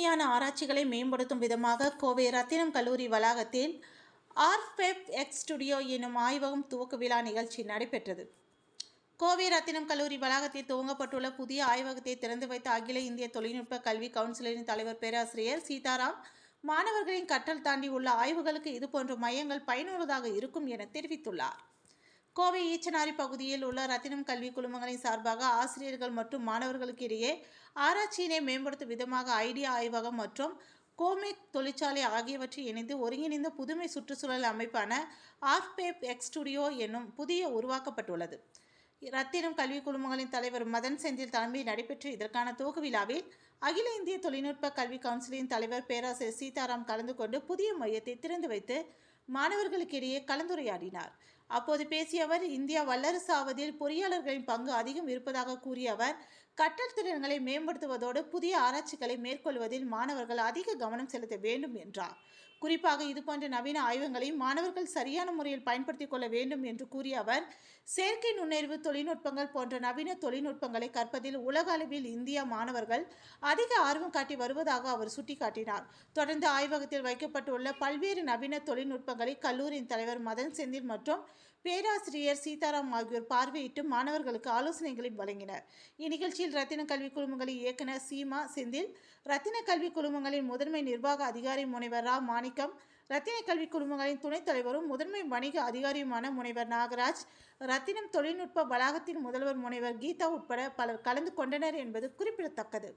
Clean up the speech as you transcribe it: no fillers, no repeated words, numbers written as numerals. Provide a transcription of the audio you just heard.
புதுமையான ஆராய்ச்சிகளை மேம்படுத்தும் விதமாக கோவை ரத்தினம் கல்லூரி வளாகத்தில் ஆர்பெப் எக்ஸ் ஸ்டுடியோ எனும் ஆய்வகம் துவக்க விழா நிகழ்ச்சி நடைபெற்றது. கோவை ரத்தினம் கல்லூரி வளாகத்தில் துவங்கப்பட்டுள்ள புதிய ஆய்வகத்தை திறந்து வைத்த அகில இந்திய தொழில்நுட்ப கல்வி கவுன்சிலின் தலைவர் பேராசிரியர் சீதாராம், மாணவர்களின் கற்றல் தாண்டி உள்ள ஆய்வுகளுக்கு இதுபோன்ற மையங்கள் பயனுள்ளதாக இருக்கும் என தெரிவித்துள்ளார். கோவை ஈச்சனாரி பகுதியில் உள்ள ரத்தினம் கல்வி குழுமங்களின் சார்பாக ஆசிரியர்கள் மற்றும் மாணவர்களுக்கு இடையே ஆராய்ச்சியினை மேம்படுத்தும் விதமாக ஐடியா ஆய்வகம் மற்றும் கோமெக் தொழிற்சாலை ஆகியவற்றை இணைந்து ஒருங்கிணைந்த புதுமை சுற்றுச்சூழல் அமைப்பான ஆர்பெப் எக்ஸ் ஸ்டுடியோ என்னும் புதிய உருவாக்கப்பட்டுள்ளது. ரத்தினம் கல்வி குழுமங்களின் தலைவர் மதன் செந்தில் தலைமையில் நடைபெற்ற இதற்கான துவக்க விழாவில் அகில இந்திய தொழில்நுட்ப கல்வி கவுன்சிலின் தலைவர் பேராசிரியர் சீதாராம் கலந்து கொண்டு புதிய மையத்தை திறந்து வைத்து மாணவர்களுக்கிடையே கலந்துரையாடினார். அப்போது பேசிய அவர், இந்தியா வல்லரசு ஆவதில் பொறியாளர்களின் பங்கு அதிகம் இருப்பதாக கூறிய அவர், கற்றல் திறன்களை மேம்படுத்துவதோடு புதிய ஆராய்ச்சிகளை மேற்கொள்வதில் மாணவர்கள் அதிக கவனம் செலுத்த வேண்டும் என்றார். குறிப்பாக இதுபோன்ற நவீன ஆய்வகங்களை மாணவர்கள் சரியான முறையில் பயன்படுத்திக் கொள்ள வேண்டும் என்று கூறிய அவர், செயற்கை நுண்ணறிவு தொழில்நுட்பங்கள் போன்ற நவீன தொழில்நுட்பங்களை கற்பதில் உலக அளவில் இந்தியா மாணவர்கள் அதிக ஆர்வம் காட்டி வருவதாக அவர் சுட்டிக்காட்டினார். தொடர்ந்து ஆய்வகத்தில் வைக்கப்பட்டுள்ள பல்வேறு நவீன தொழில்நுட்பங்களை கல்லூரியின் தலைவர் மதன் செந்தில் மற்றும் பேராசிரியர் சீதாராம் ஆகியோர் பார்வையிட்டு மாணவர்களுக்கு ஆலோசனைகளை வழங்கினர். இந்நிகழ்ச்சியில் ரத்தின கல்வி குழுமங்களின் இயக்குனர் சீமா செந்தில், ரத்தின கல்வி குழுமங்களின் முதன்மை நிர்வாக அதிகாரி முனைவர் ரா மாணிக்கம், ரத்தின கல்வி குழுமங்களின் துணைத் தலைவரும் முதன்மை வணிக அதிகாரியுமான முனைவர் நாகராஜ், ரத்தினம் தொழில்நுட்ப வளாகத்தின் முதல்வர் முனைவர் கீதா உட்பட பலர் கலந்து கொண்டனர் என்பது குறிப்பிடத்தக்கது.